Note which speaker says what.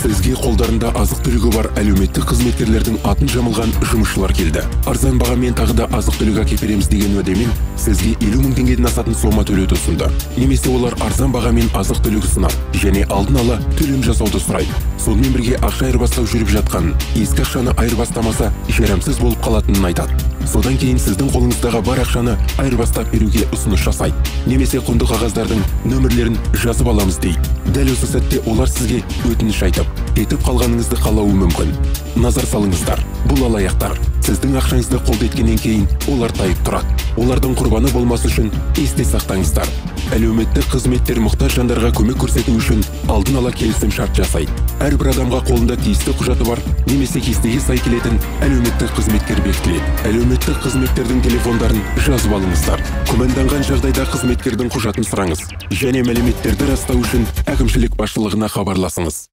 Speaker 1: Сізге қолдарында азық-түлігі бар әлеуметтік қызметкерлердің атын жамылған жұмысшылар келді. Арзан бағамен тағы да азық-түлік әкеп береміз деген уәдемен сізге 50 мың теңгеден асатын сома төлеуді ұсынды. Немесе олар арзан бағамен азық-түлік ұсынады және алдын ала төлем жасауды сұрайды. Сонымен бірге ақша айырбастау жүріп жатқанын, ескі ақшаны айырбастамаса жарамсыз болып қалатынын айтады. Содан кейін сіздің қолыңыздағы бар ақшаны айырбастап беруге ұсыныс жасайды. Немесе құнды қағаздардың нөмірлерін жазып аламыз дейді. Дәл осы сәтте олар сізге өтініш айтып, кетіп қалғаныңызды қалауы мүмкін. Назар салыңыздар, бұл алаяқтар. Сіздің ақшаңызды қолды еткеннен кейін олар тайып тұрады. Олардың құрбаны болмас үшін есте сақтаңыздар. Әлеуметтік қызметтер мұқтаж жандарға көмек көрсету үшін алдын ала келісім шарт жасайды. Әрбір адамға қолында тиісті құжаты бар немесе кестеге сай келетін әлеуметтік қызметкер бекітіледі. Әлеуметтік қызметтердің телефондарын жазып алыңыздар. Күмәнданған жағдайда қызметкердің құжатын сұраңыз және мәліметтерді растау үшін әкімшілік басшылығына хабарласыңыз.